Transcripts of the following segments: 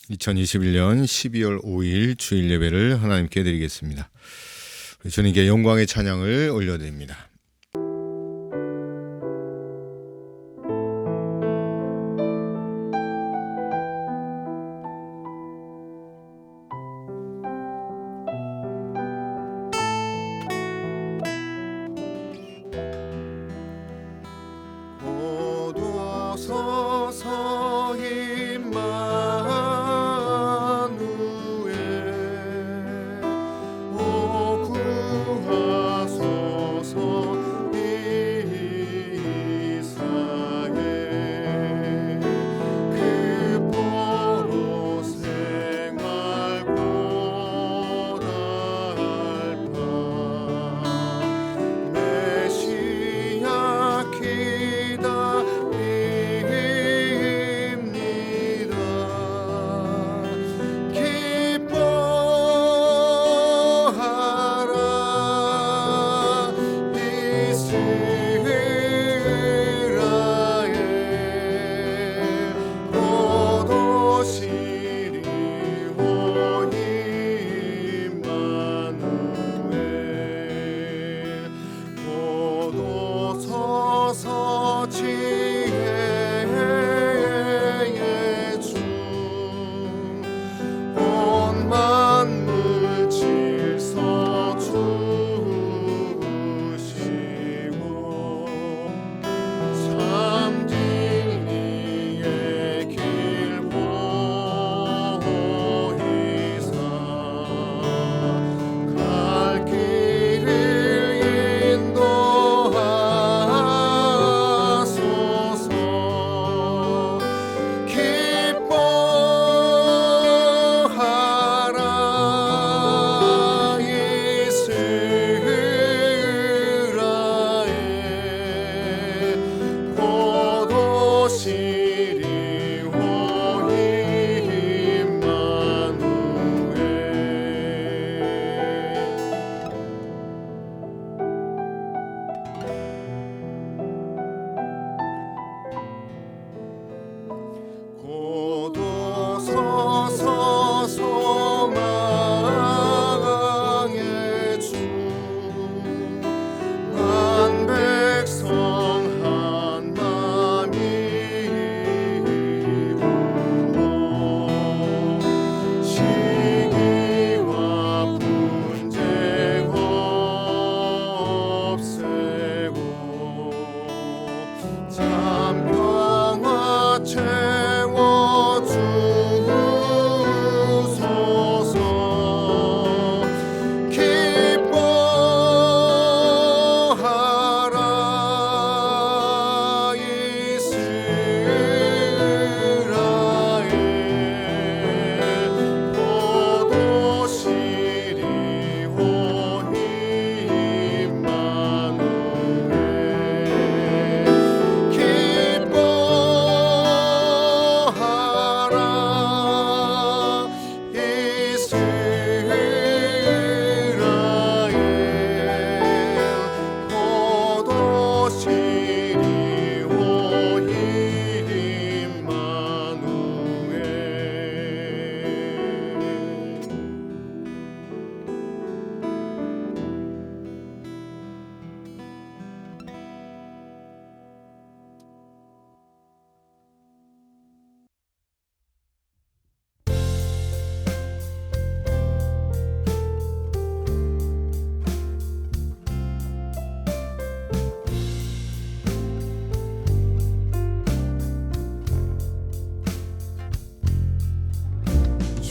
2021년 12월 5일 주일 예배를 하나님께 드리겠습니다. 주님께 영광의 찬양을 올려드립니다.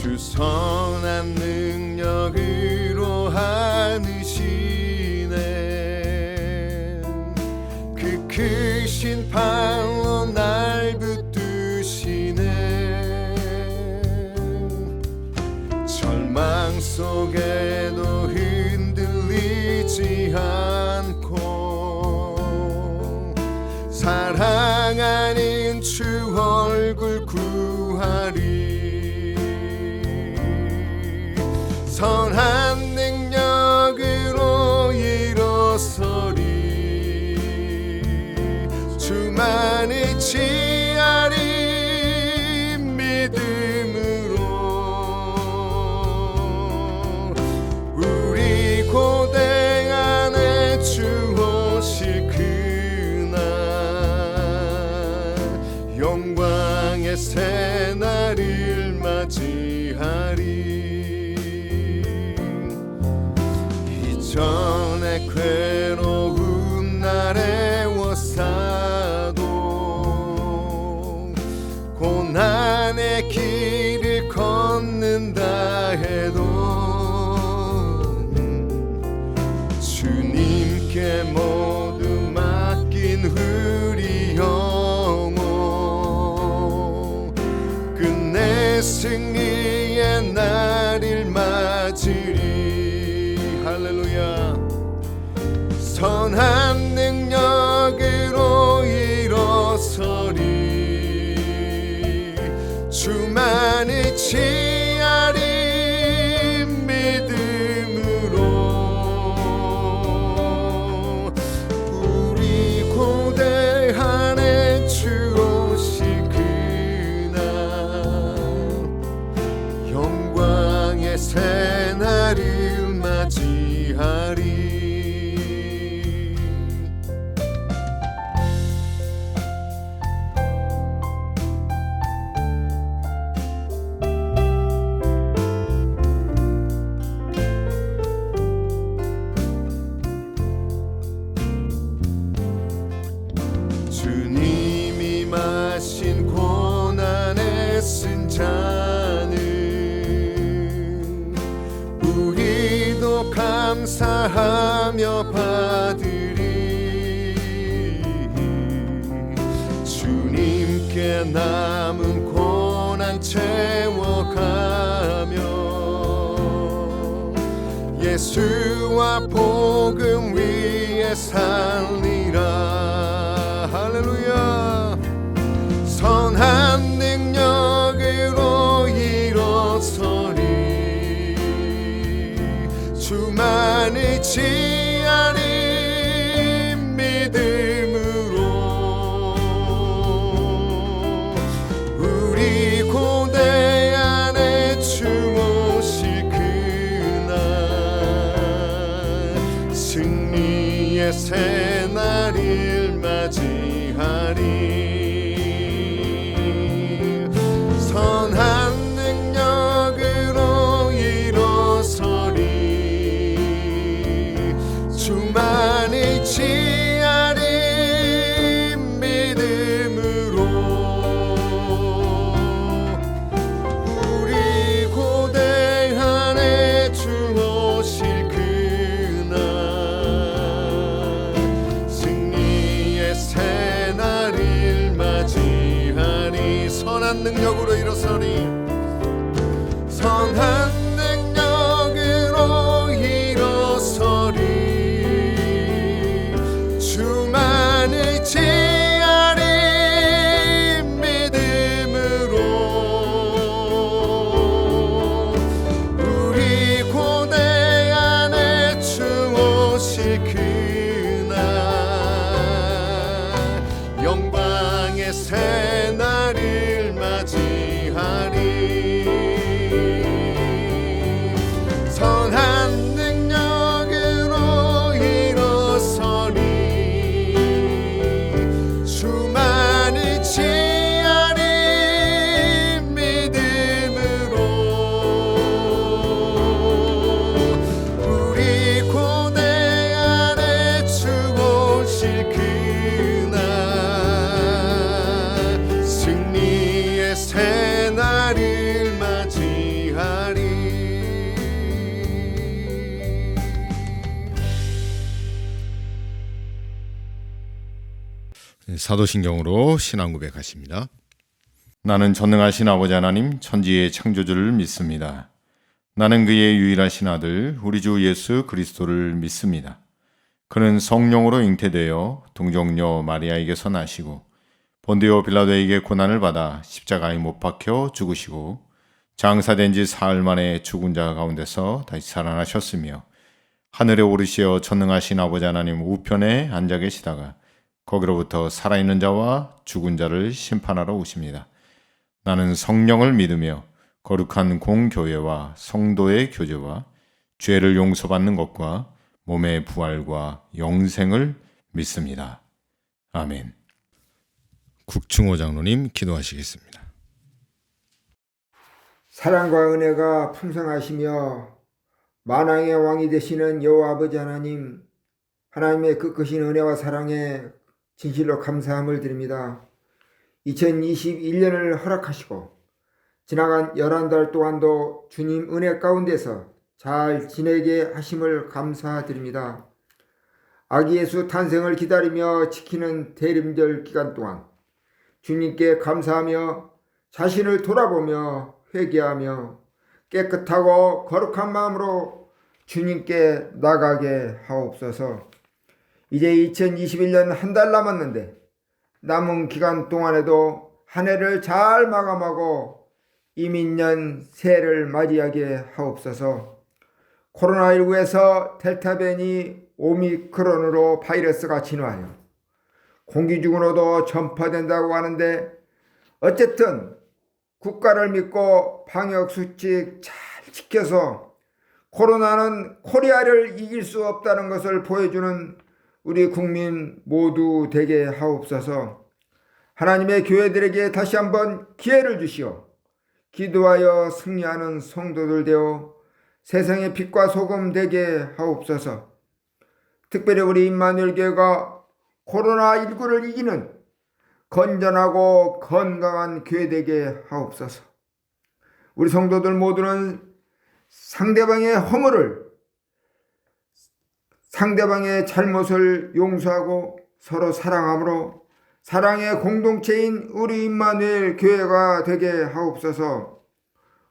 주 선한 능력으로 하느시네. 그 크신 팔로 날 붙드시네. 절망 속에도 흔들리지 않고 사랑하는 주 얼굴 구하리. 선한 능력으로 일어서리. 주만을 취하리. 믿음으로 전에 괴로운 날에 워싸도 고난의 길을 걷는다 해도 주님께 모두 맡긴 우리 영혼 끝내 승리의 날을 맞으리. 할렐루야. 선한 능력으로 일어서리. 주만을 취하리 믿음으로. 우리 고대한 주 오실 그날 영광의 새날을 맞이하리. 주님이 마신 고난의 쓴 잔을 우리도 감사하며 받으리. 주님께 남은 고난 채워가며 예수와 복음 위에 살리라. 할렐루야. 선한 능력으로 일어서리. 주만을 취하리 믿음으로. 우리 고대안에 주 오실 그날 승리의 새날을 맞이하리. 선한 능력으로 일어서리. 주만을 취하리 믿음으로. 우리 고대안에 주 오실 그날 승리의 새날을 맞이하리. 선한 능력으로 일어서리. 선한 능력으로 일어서리. 주만을 취하리 믿음으로. 우리 고대안에 주 오실 그날 영광의 새날을 맞이하리. 선한 능력으로 일어서리. 주만을 취하리 믿음으로. 우리 고대안에 주 오실 그날 승리의 새날을 맞이하리. 사도신경으로 신앙 고백하십니다. 나는 전능하신 아버지 하나님 천지의 창조주를 믿습니다. 나는 그의 유일하신 아들 우리 주 예수 그리스도를 믿습니다. 그는 성령으로 잉태되어 동정녀 마리아에게서 나시고 본디오 빌라도에게 고난을 받아 십자가에 못 박혀 죽으시고 장사된 지 사흘 만에 죽은 자 가운데서 다시 살아나셨으며 하늘에 오르시어 전능하신 아버지 하나님 우편에 앉아 계시다가 거기로부터 살아있는 자와 죽은 자를 심판하러 오십니다. 나는 성령을 믿으며 거룩한 공교회와 성도의 교제와 죄를 용서받는 것과 몸의 부활과 영생을 믿습니다. 아멘. 국충호 장로님 기도하시겠습니다. 사랑과 은혜가 풍성하시며 만왕의 왕이 되시는 여호와 아버지 하나님, 하나님의 그 크신 은혜와 사랑에 진실로 감사함을 드립니다. 2021년을 허락하시고 지나간 11달 동안도 주님 은혜 가운데서 잘 지내게 하심을 감사드립니다. 아기 예수 탄생을 기다리며 지키는 대림절 기간 동안 주님께 감사하며 자신을 돌아보며 회개하며 깨끗하고 거룩한 마음으로 주님께 나가게 하옵소서. 이제 2021년 한 달 남았는데 남은 기간 동안에도 한 해를 잘 마감하고 이민년 새해를 맞이하게 하옵소서. 코로나19에서 델타 변이 오미크론으로 바이러스가 진화하여 공기 중으로도 전파된다고 하는데, 어쨌든 국가를 믿고 방역수칙 잘 지켜서 코로나는 코리아를 이길 수 없다는 것을 보여주는 우리 국민 모두 되게 하옵소서. 하나님의 교회들에게 다시 한번 기회를 주시어 기도하여 승리하는 성도들 되어 세상의 빛과 소금 되게 하옵소서. 특별히 우리 임마누엘 교회가 코로나19를 이기는 건전하고 건강한 교회 되게 하옵소서. 우리 성도들 모두는 상대방의 허물을, 상대방의 잘못을 용서하고 서로 사랑함으로 사랑의 공동체인 우리 임마누엘 교회가 되게 하옵소서.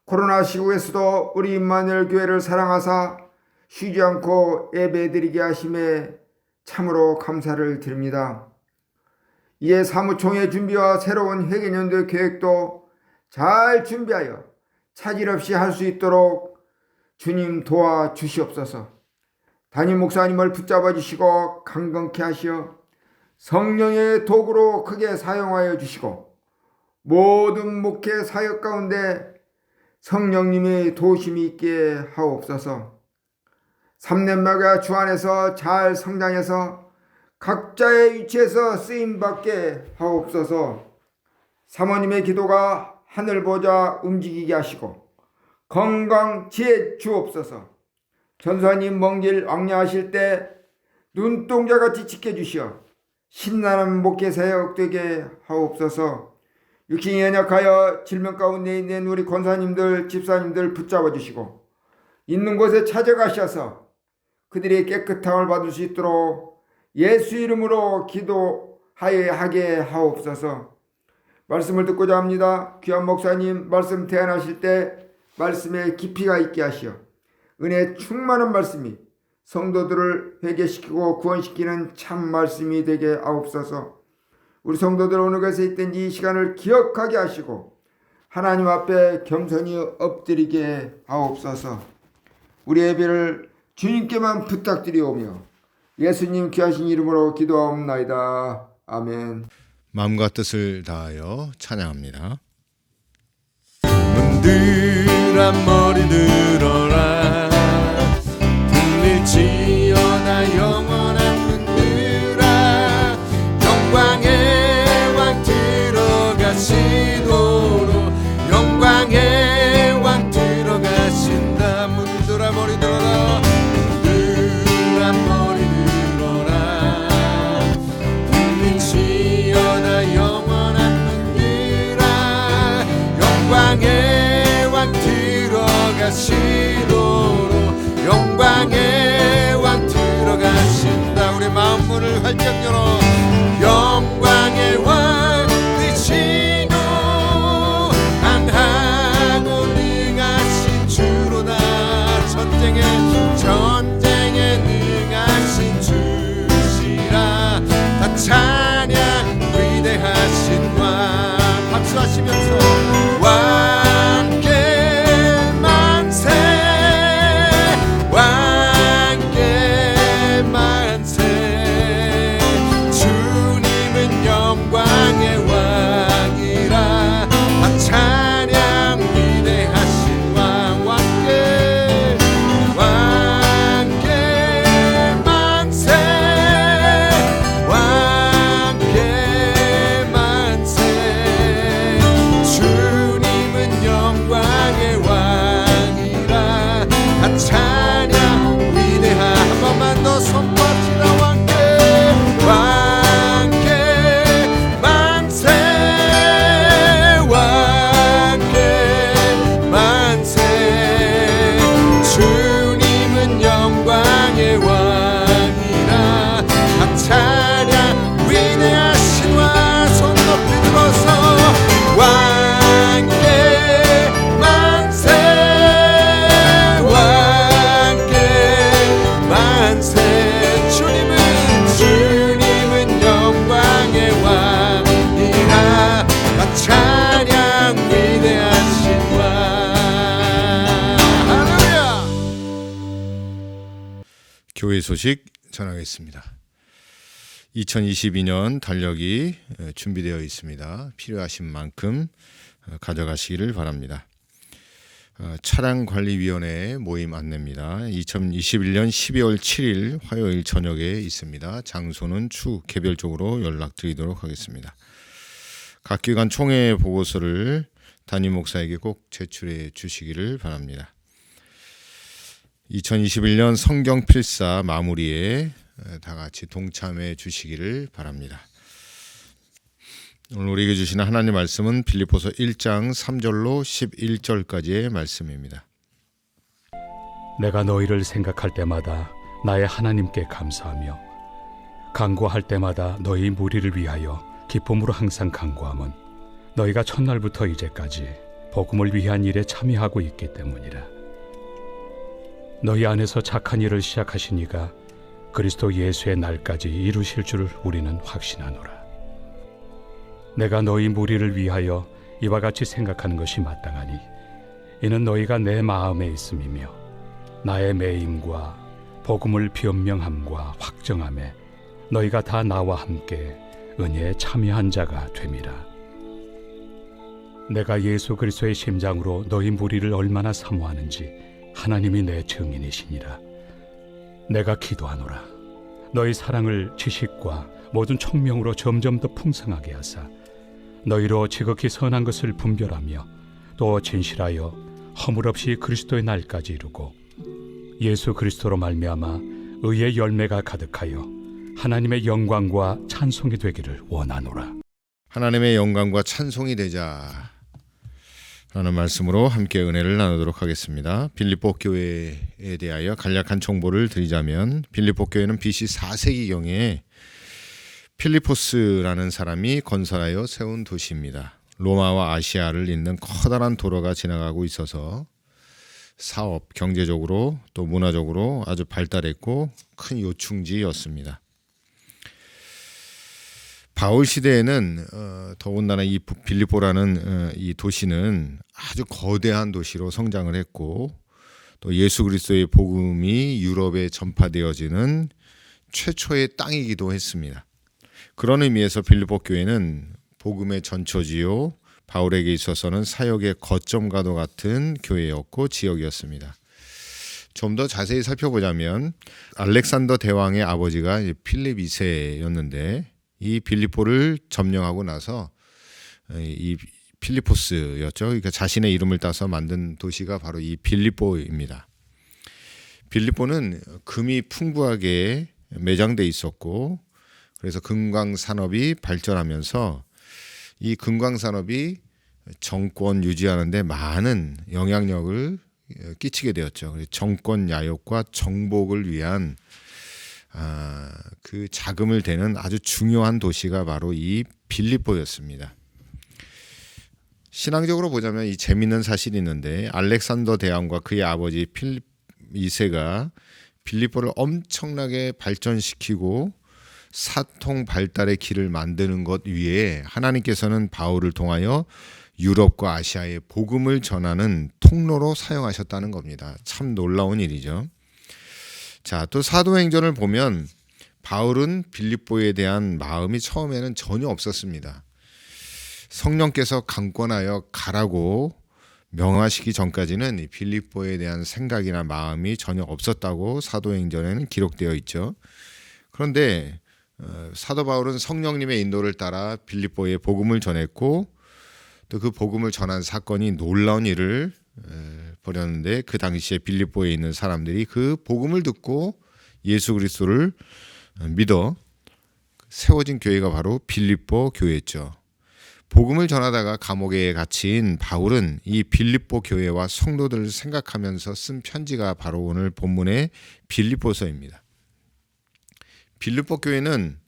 코로나 시국에서도 우리 임마누엘 교회를 사랑하사 쉬지 않고 예배드리게 하심에 참으로 감사를 드립니다. 이에 사무총회 준비와 새로운 회계연도 계획도 잘 준비하여 차질 없이 할 수 있도록 주님 도와주시옵소서. 담임 목사님을 붙잡아 주시고 강건케 하시어 성령의 도구로 크게 사용하여 주시고 모든 목회 사역 가운데 성령님의 도우심이 있게 하옵소서. 3년마가 주 안에서 잘 성장해서 각자의 위치에서 쓰임받게 하옵소서. 사모님의 기도가 하늘 보자 움직이게 하시고 건강 지혜 주옵소서. 전사님 먼 길 왕래하실 때 눈동자같이 지켜주시어 신나는 목회 사역 되게 하옵소서. 육신이 연약하여 질병 가운데 있는 우리 권사님들 집사님들 붙잡아 주시고 있는 곳에 찾아가셔서 그들이 깨끗함을 받을 수 있도록 예수 이름으로 기도하게 하게 하옵소서. 말씀을 듣고자 합니다. 귀한 목사님 말씀 대안하실 때 말씀에 깊이가 있게 하시어 은혜 충만한 말씀이 성도들을 회개시키고 구원시키는 참 말씀이 되게 하옵소서. 우리 성도들 어느 곳에 있든지 이 시간을 기억하게 하시고 하나님 앞에 겸손히 엎드리게 하옵소서. 우리 예배를 주님께만 부탁드리오며 예수님 귀하신 이름으로 기도하옵나이다. 아멘. 마음과 뜻을 다하여 찬양합니다. 문들아 머리 들어라 들릴지어다 영원한 문들아 영광의 왕 들어가시도록 영광의 왕 들어가신다. 문들아 머리 들어라 문들아 머리 들어라 들릴지어다 영원한 문들아 영광의 왕 들어가시도록 영광의 왕 교회 소식 전하겠습니다. 2022년 달력이 준비되어 있습니다. 필요하신 만큼 가져가시기를 바랍니다. 차량관리위원회 모임 안내입니다. 2021년 12월 7일 화요일 저녁에 있습니다. 장소는 추후 개별적으로 연락드리도록 하겠습니다. 각 기관 총회 보고서를 담임 목사에게 꼭 제출해 주시기를 바랍니다. 2021년 성경 필사 마무리에 다 같이 동참해 주시기를 바랍니다. 오늘 우리에게 주시는 하나님 말씀은 빌립보서 1장 3절로 11절까지의 말씀입니다. 내가 너희를 생각할 때마다 나의 하나님께 감사하며 간구할 때마다 너희 무리를 위하여 기쁨으로 항상 간구함은 너희가 첫날부터 이제까지 복음을 위한 일에 참여하고 있기 때문이라. 너희 안에서 착한 일을 시작하신 이가 그리스도 예수의 날까지 이루실 줄 우리는 확신하노라. 내가 너희 무리를 위하여 이와 같이 생각하는 것이 마땅하니 이는 너희가 내 마음에 있음이며 나의 매임과 복음을 변명함과 확정함에 너희가 다 나와 함께 은혜에 참여한 자가 됨이라. 내가 예수 그리스도의 심장으로 너희 무리를 얼마나 사모하는지 하나님이 내 증인이시니라. 내가 기도하노라. 너희 사랑을 지식과 모든 총명으로 점점 더 풍성하게 하사 너희로 지극히 선한 것을 분별하며 또 진실하여 허물 없이 그리스도의 날까지 이루고 예수 그리스도로 말미암아 의의 열매가 가득하여 하나님의 영광과 찬송이 되기를 원하노라. 하나님의 영광과 찬송이 되자 라는 말씀으로 함께 은혜를 나누도록 하겠습니다. 빌립보 교회에 대하여 간략한 정보를 드리자면 빌립보 교회는 BC 4세기경에 필리포스라는 사람이 건설하여 세운 도시입니다. 로마와 아시아를 잇는 커다란 도로가 지나가고 있어서 사업, 경제적으로 또 문화적으로 아주 발달했고 큰 요충지였습니다. 바울 시대에는 더군다나 이 빌립보라는 이 도시는 아주 거대한 도시로 성장을 했고 또 예수 그리스도의 복음이 유럽에 전파되어지는 최초의 땅이기도 했습니다. 그런 의미에서 빌립보 교회는 복음의 전초지요, 바울에게 있어서는 사역의 거점과도 같은 교회였고 지역이었습니다. 좀 더 자세히 살펴보자면 알렉산더 대왕의 아버지가 필립 2세였는데 이 빌립보를 점령하고 나서 이 필리포스였죠. 그러니까 자신의 이름을 따서 만든 도시가 바로 이 빌립보입니다. 빌립보는 금이 풍부하게 매장돼 있었고 그래서 금광 산업이 발전하면서 이 금광 산업이 정권 유지하는데 많은 영향력을 끼치게 되었죠. 정권 야욕과 정복을 위한 그 자금을 대는 아주 중요한 도시가 바로 이 빌립보였습니다. 신앙적으로 보자면 이 재미있는 사실이 있는데 알렉산더 대왕과 그의 아버지 필립 2세가 빌립보를 엄청나게 발전시키고 사통 발달의 길을 만드는 것 위에 하나님께서는 바울을 통하여 유럽과 아시아에 복음을 전하는 통로로 사용하셨다는 겁니다. 참 놀라운 일이죠. 자, 또 사도행전을 보면 바울은 빌립보에 대한 마음이 처음에는 전혀 없었습니다. 성령께서 강권하여 가라고 명하시기 전까지는 빌립보에 대한 생각이나 마음이 전혀 없었다고 사도행전에는 기록되어 있죠. 그런데 사도 바울은 성령님의 인도를 따라 빌립보에 복음을 전했고 또 그 복음을 전한 사건이 놀라운 일을 벌였는데 그 당시에 빌립보에 있는 사람들이 그 복음을 듣고 예수 그리스도를 믿어 세워진 교회가 바로 빌립보 교회였죠. 복음을 전하다가 감옥에 갇힌 바울은 이 빌립보 교회와 성도들을 생각하면서 쓴 편지가 바로 오늘 본문의 빌립보서입니다. 빌립보 교회는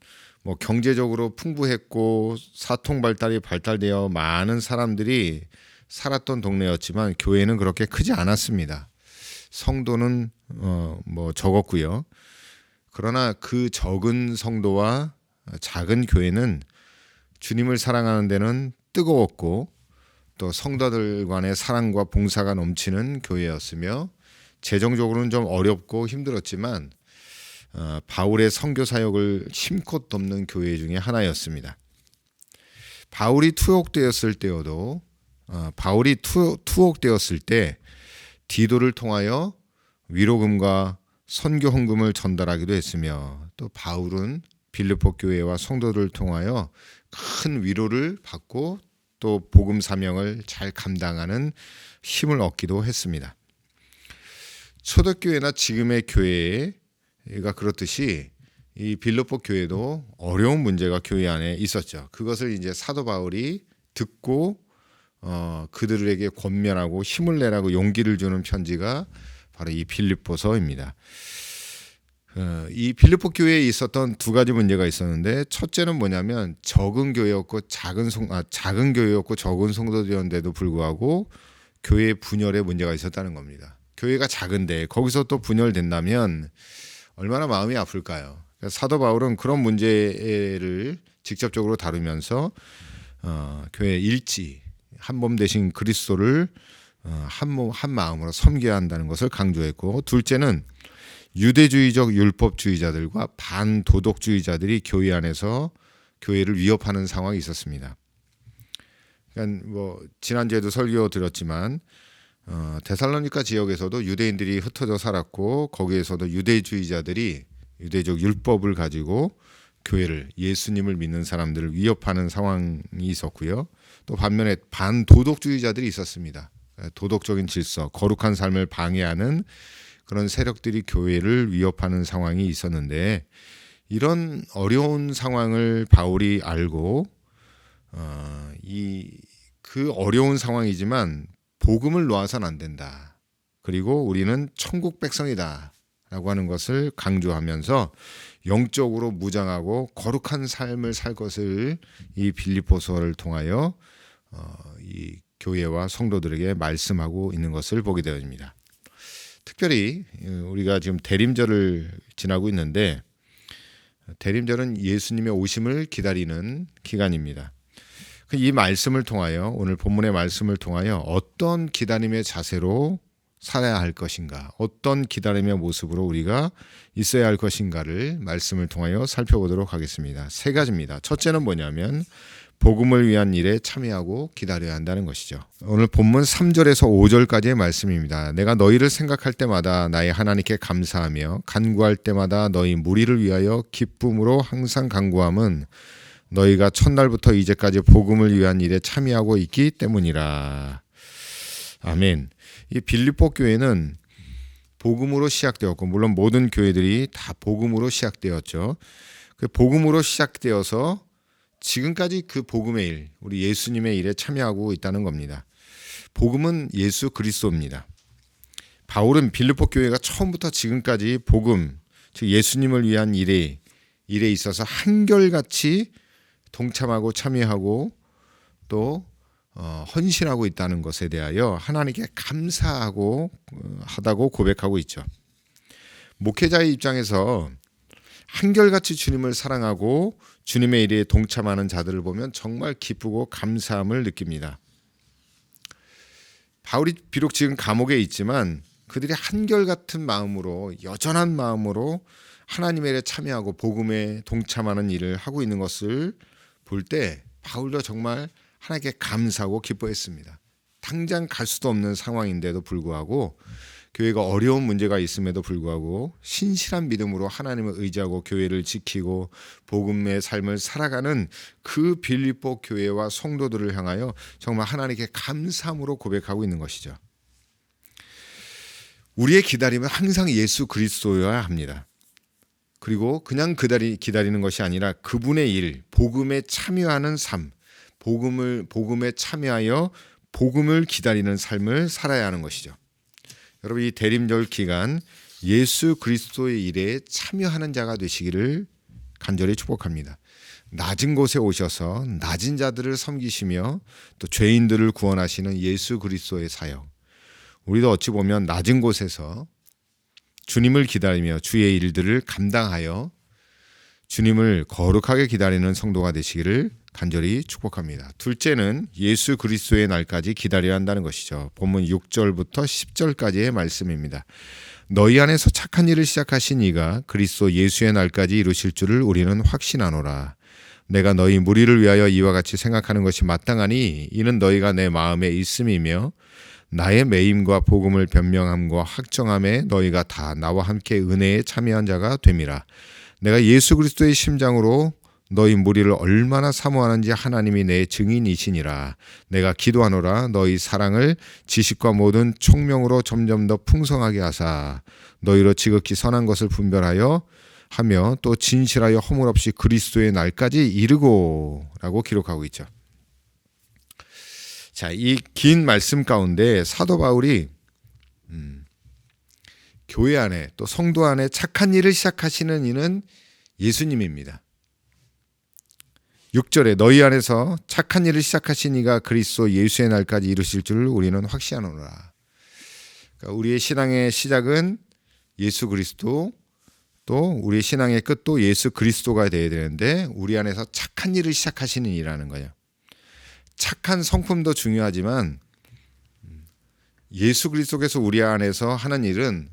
경제적으로 풍부했고 사통 발달이 발달되어 많은 사람들이 살았던 동네였지만 교회는 그렇게 크지 않았습니다. 성도는 적었고요. 그러나 그 적은 성도와 작은 교회는 주님을 사랑하는 데는 뜨거웠고 또 성도들 간의 사랑과 봉사가 넘치는 교회였으며 재정적으로는 좀 어렵고 힘들었지만 바울의 선교 사역을 힘껏 돕는 교회 중에 하나였습니다. 바울이 투옥되었을 때여도 바울이 투옥되었을 때 디도를 통하여 위로금과 선교 헌금을 전달하기도 했으며, 또 바울은 빌립보 교회와 성도들을 통하여 큰 위로를 받고 또 복음 사명을 잘 감당하는 힘을 얻기도 했습니다. 초대교회나 지금의 교회가 그렇듯이 이 빌립보 교회도 어려운 문제가 교회 안에 있었죠. 그것을 이제 사도 바울이 듣고 그들에게 권면하고 힘을 내라고 용기를 주는 편지가 바로 이 빌립보서입니다. 이 빌립보 교회에 있었던 두 가지 문제가 있었는데, 첫째는 뭐냐면 적은 교회였고 작은 교회였고 적은 성도들이었는데도 불구하고 교회 분열에 문제가 있었다는 겁니다. 교회가 작은데 거기서 또 분열된다면 얼마나 마음이 아플까요? 사도 바울은 그런 문제를 직접적으로 다루면서 교회 일치, 한 몸 되신 그리스도를 한 마음으로 섬겨야 한다는 것을 강조했고, 둘째는 유대주의적 율법주의자들과 반도덕주의자들이 교회 안에서 교회를 위협하는 상황이 있었습니다. 그러니까 지난주에도 설교 드렸지만 데살로니가 지역에서도 유대인들이 흩어져 살았고, 거기에서도 유대주의자들이 유대적 율법을 가지고 교회를, 예수님을 믿는 사람들을 위협하는 상황이 있었고요. 또 반면에 반도덕주의자들이 있었습니다. 도덕적인 질서, 거룩한 삶을 방해하는 그런 세력들이 교회를 위협하는 상황이 있었는데, 이런 어려운 상황을 바울이 알고 그 어려운 상황이지만 복음을 놓아서는 안 된다. 그리고 우리는 천국 백성이다 라고 하는 것을 강조하면서 영적으로 무장하고 거룩한 삶을 살 것을 이 빌립보서를 통하여 이 교회와 성도들에게 말씀하고 있는 것을 보게 되어집니다. 특별히 우리가 지금 대림절을 지나고 있는데, 대림절은 예수님의 오심을 기다리는 기간입니다. 이 말씀을 통하여, 오늘 본문의 말씀을 통하여 어떤 기다림의 자세로 살아야 할 것인가, 어떤 기다림의 모습으로 우리가 있어야 할 것인가를 말씀을 통하여 살펴보도록 하겠습니다. 세 가지입니다. 첫째는 뭐냐면 복음을 위한 일에 참여하고 기다려야 한다는 것이죠. 오늘 본문 3절에서 5절까지의 말씀입니다. 내가 너희를 생각할 때마다 나의 하나님께 감사하며 간구할 때마다 너희 무리를 위하여 기쁨으로 항상 간구함은 너희가 첫날부터 이제까지 복음을 위한 일에 참여하고 있기 때문이라. 아멘. 이 빌립보 교회는 복음으로 시작되었고, 물론 모든 교회들이 다 복음으로 시작되었죠. 그 복음으로 시작되어서 지금까지 그 복음의 일, 우리 예수님의 일에 참여하고 있다는 겁니다. 복음은 예수 그리스도입니다. 바울은 빌립보 교회가 처음부터 지금까지 복음, 즉 예수님을 위한 일에 있어서 한결같이 동참하고 참여하고 또 헌신하고 있다는 것에 대하여 하나님께 감사하고 하다고 고백하고 있죠. 목회자의 입장에서 한결같이 주님을 사랑하고 주님의 일에 동참하는 자들을 보면 정말 기쁘고 감사함을 느낍니다. 바울이 비록 지금 감옥에 있지만 그들이 한결같은 마음으로, 여전한 마음으로 하나님의 일에 참여하고 복음에 동참하는 일을 하고 있는 것을 볼 때 바울도 정말 하나님께 감사하고 기뻐했습니다. 당장 갈 수도 없는 상황인데도 불구하고, 교회가 어려운 문제가 있음에도 불구하고 신실한 믿음으로 하나님을 의지하고 교회를 지키고 복음의 삶을 살아가는 그 빌립보 교회와 성도들을 향하여 정말 하나님께 감사함으로 고백하고 있는 것이죠. 우리의 기다림은 항상 예수 그리스도여야 합니다. 그리고 그냥 기다리는 것이 아니라 그분의 일, 복음에 참여하는 삶, 복음에 참여하여 복음을 기다리는 삶을 살아야 하는 것이죠. 여러분, 이 대림절 기간 예수 그리스도의 일에 참여하는 자가 되시기를 간절히 축복합니다. 낮은 곳에 오셔서 낮은 자들을 섬기시며 또 죄인들을 구원하시는 예수 그리스도의 사역, 우리도 어찌 보면 낮은 곳에서 주님을 기다리며 주의 일들을 감당하여 주님을 거룩하게 기다리는 성도가 되시기를 간절히 축복합니다. 둘째는 예수 그리스도의 날까지 기다려야 한다는 것이죠. 본문 6절부터 10절까지의 말씀입니다. 너희 안에서 착한 일을 시작하신 이가 그리스도 예수의 날까지 이루실 줄을 우리는 확신하노라. 내가 너희 무리를 위하여 이와 같이 생각하는 것이 마땅하니 이는 너희가 내 마음에 있음이며 나의 매임과 복음을 변명함과 확정함에 너희가 다 나와 함께 은혜에 참여한 자가 됨이라. 내가 예수 그리스도의 심장으로 너희 무리를 얼마나 사모하는지 하나님이 내 증인이시니라. 내가 기도하노라. 너희 사랑을 지식과 모든 총명으로 점점 더 풍성하게 하사 너희로 지극히 선한 것을 분별하여 하며 또 진실하여 허물 없이 그리스도의 날까지 이르고 라고 기록하고 있죠. 자, 이 긴 말씀 가운데 사도 바울이 교회 안에 또 성도 안에 착한 일을 시작하시는 이는 예수님입니다. 6절에 너희 안에서 착한 일을 시작하신 이가 그리스도 예수의 날까지 이루실 줄을 우리는 확신하노라. 그러니까 우리의 신앙의 시작은 예수 그리스도, 또 우리의 신앙의 끝도 예수 그리스도가 되어야 되는데 우리 안에서 착한 일을 시작하시는 이라는 거예요. 착한 성품도 중요하지만 예수 그리스도께서 우리 안에서 하는 일은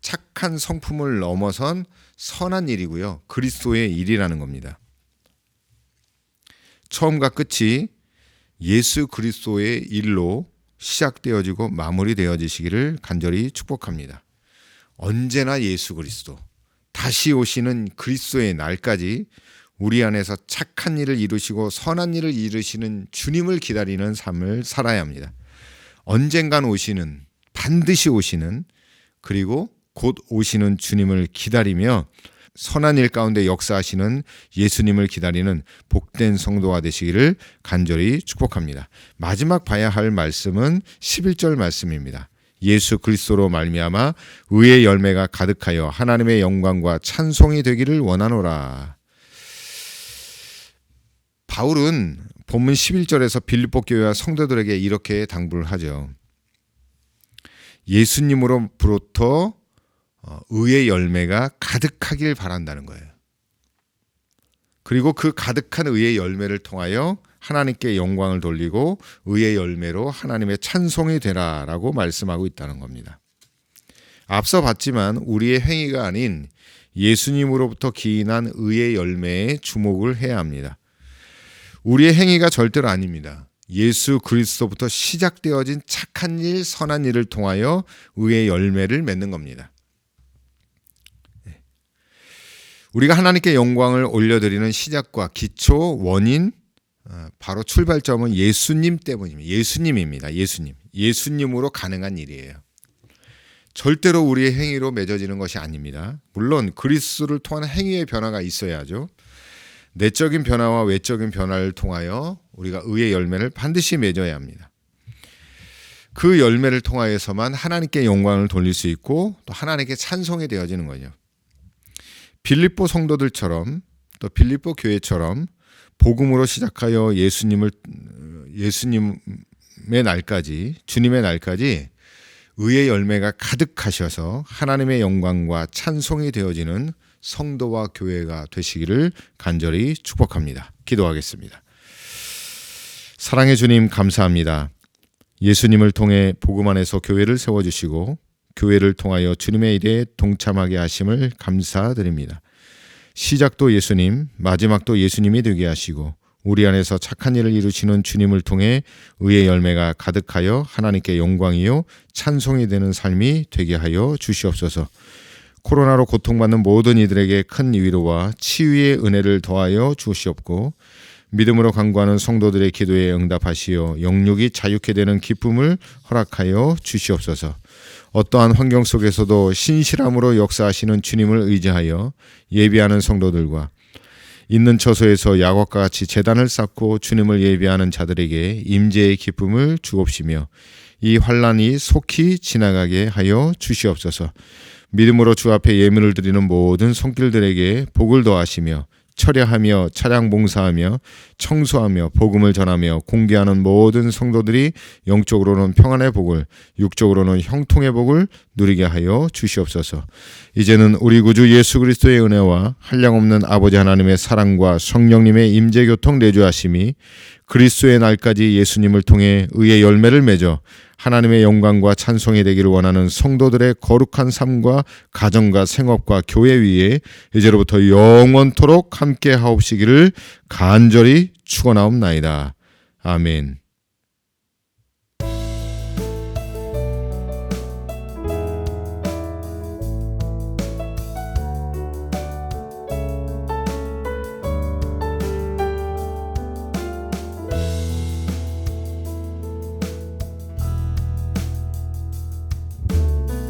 착한 성품을 넘어선 선한 일이고요. 그리스도의 일이라는 겁니다. 처음과 끝이 예수 그리스도의 일로 시작되어지고 마무리되어지시기를 간절히 축복합니다. 언제나 예수 그리스도, 다시 오시는 그리스도의 날까지 우리 안에서 착한 일을 이루시고 선한 일을 이루시는 주님을 기다리는 삶을 살아야 합니다. 언젠간 오시는, 반드시 오시는, 그리고 곧 오시는 주님을 기다리며 선한 일 가운데 역사하시는 예수님을 기다리는 복된 성도가 되시기를 간절히 축복합니다. 마지막 봐야 할 말씀은 11절 말씀입니다. 예수 그리스도로 말미암아 의의 열매가 가득하여 하나님의 영광과 찬송이 되기를 원하노라. 바울은 본문 11절에서 빌립보 교회와 성도들에게 이렇게 당부를 하죠. 예수님으로부터 의의 열매가 가득하길 바란다는 거예요. 그리고 그 가득한 의의 열매를 통하여 하나님께 영광을 돌리고 의의 열매로 하나님의 찬송이 되라라고 말씀하고 있다는 겁니다. 앞서 봤지만 우리의 행위가 아닌 예수님으로부터 기인한 의의 열매에 주목을 해야 합니다. 우리의 행위가 절대로 아닙니다. 예수 그리스도부터 시작되어진 착한 일, 선한 일을 통하여 의의 열매를 맺는 겁니다. 우리가 하나님께 영광을 올려드리는 시작과 기초, 원인, 바로 출발점은 예수님 때문입니다. 예수님입니다. 예수님으로 가능한 일이에요. 절대로 우리의 행위로 맺어지는 것이 아닙니다. 물론 그리스도를 통한 행위의 변화가 있어야죠. 내적인 변화와 외적인 변화를 통하여 우리가 의의 열매를 반드시 맺어야 합니다. 그 열매를 통하여서만 하나님께 영광을 돌릴 수 있고 또 하나님께 찬송이 되어지는 거죠. 빌립보 성도들처럼 또 빌립보 교회처럼 복음으로 시작하여 예수님의 날까지, 주님의 날까지 의의 열매가 가득하셔서 하나님의 영광과 찬송이 되어지는 성도와 교회가 되시기를 간절히 축복합니다. 기도하겠습니다. 사랑의 주님 감사합니다. 예수님을 통해 복음 안에서 교회를 세워주시고 교회를 통하여 주님의 일에 동참하게 하심을 감사드립니다. 시작도 예수님, 마지막도 예수님이 되게 하시고 우리 안에서 착한 일을 이루시는 주님을 통해 의의 열매가 가득하여 하나님께 영광이요 찬송이 되는 삶이 되게 하여 주시옵소서. 코로나로 고통받는 모든 이들에게 큰 위로와 치유의 은혜를 더하여 주시옵고 믿음으로 간구하는 성도들의 기도에 응답하시어 영육이 자유케 되는 기쁨을 허락하여 주시옵소서. 어떠한 환경 속에서도 신실함으로 역사하시는 주님을 의지하여 예비하는 성도들과 있는 처소에서 야곱과 같이 제단을 쌓고 주님을 예비하는 자들에게 임재의 기쁨을 주옵시며 이 환난이 속히 지나가게 하여 주시옵소서. 믿음으로 주 앞에 예물을 드리는 모든 손길들에게 복을 더하시며 철야하며 차량 봉사하며 청소하며 복음을 전하며 공개하는 모든 성도들이 영적으로는 평안의 복을, 육적으로는 형통의 복을 누리게 하여 주시옵소서. 이제는 우리 구주 예수 그리스도의 은혜와 한량없는 아버지 하나님의 사랑과 성령님의 임재교통 내주하심이 그리스도의 날까지 예수님을 통해 의의 열매를 맺어 하나님의 영광과 찬송이 되기를 원하는 성도들의 거룩한 삶과 가정과 생업과 교회 위에 이제로부터 영원토록 함께 하옵시기를 간절히 축원하옵나이다. 아멘.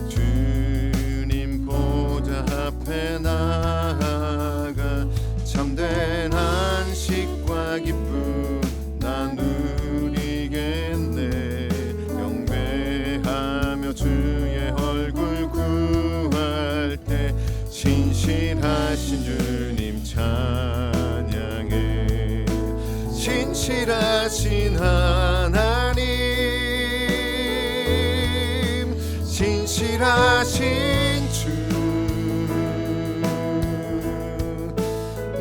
주님 보좌 앞에 나아가 참된 안식과 기쁨 난 누리겠네. 경배하며 주의 얼굴 구할 때 신실하신 주님 찬양해. 신실하신 하나님, 신실하신 주,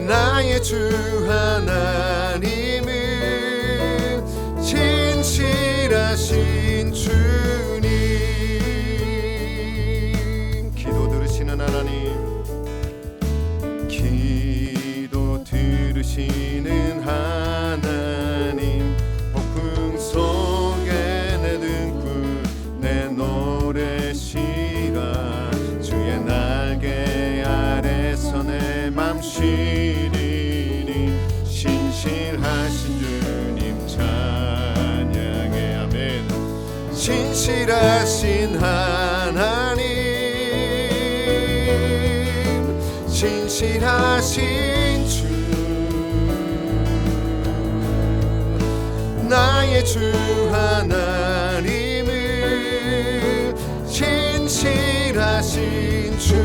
나의 주 하나님은 신실하신 주님. 기도 들으시는 하나님, 기도 들으시는 하나님, 폭풍 속에 내 등불 내 노래시라. 주의 날개 아래서 내 맘 쉬리니 신실하신 주님 찬양해. 아멘. 신실하신 하나님, 신실하신 주, 나의 주 하나님은 신실하신 주님.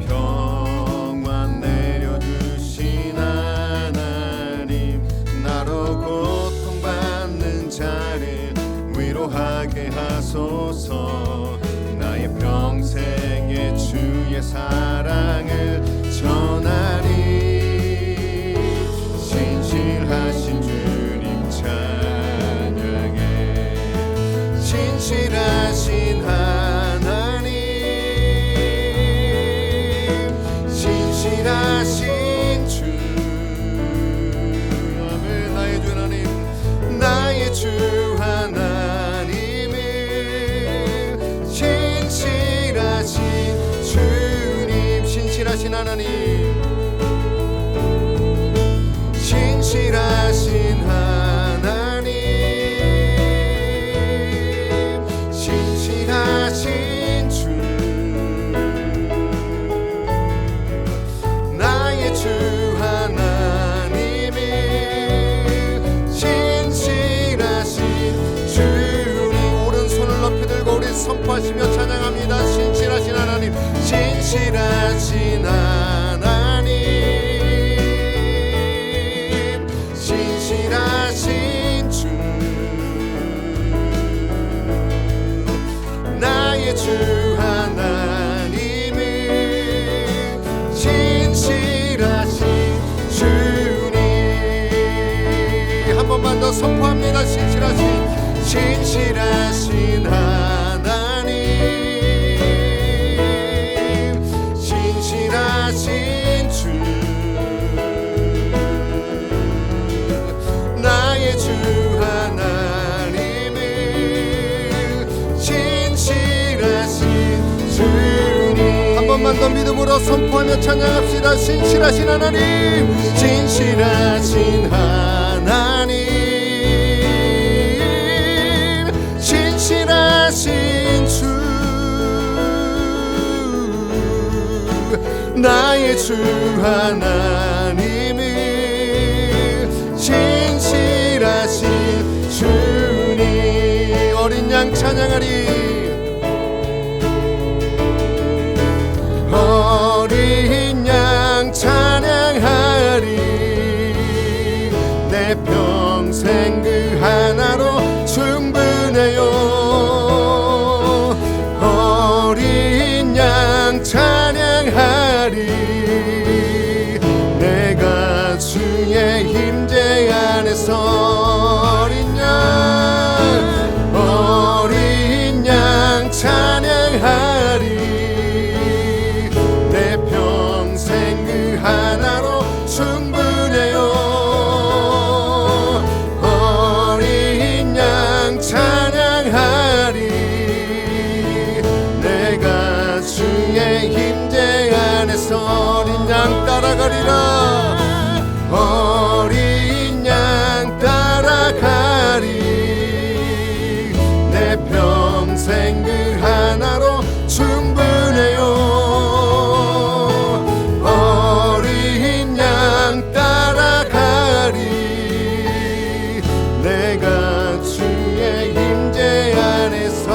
평안 내려주신 하나님, 나로 고통받는 자를 위로하게 하소서. 나의 평생의 주의 사랑을 전하리. 신실하신 주님 찬양해. 신실하신 하나님, 신실하신 주, 아멘. 나의 주 하나님, 나의 주 하나님은 신실하신 주님. 신실하신 하나님, 신실하신 하나님, 신실하신 주, 나의 주 하나님은 신실하신 주님. 오른손을 높이 들고 우리 선포하시며 찬양합니다. 신실하신 하나님, 신실하신 하나님, 신실하신 주, 나의 주 하나님은 신실하신 주님. 한 번만 더 선포합니다. 신실하신 하나님, 신실하신 주, 나의 주 하나님은 신실하신 주님. 한 번만 더 믿음으로 선포하며 찬양합시다. 신실하신 하나님, 신실하신 하나님, 신실하신 주, 나의 주 하나님은 신실하신 주님. 어린 양 찬양하리. 어린 양 찬양하리. 내 평생 그 하나로 충분해요. 어린 양 찬양하리. 따라가리라 어린 양 따라가리 내 평생 그 하나로 충분해요 어린 양 따라가리 내가 주의 임재 안에서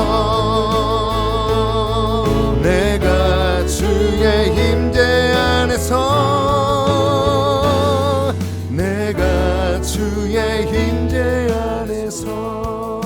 내가 주의 임재 안에서 내가 주의 임재 안에서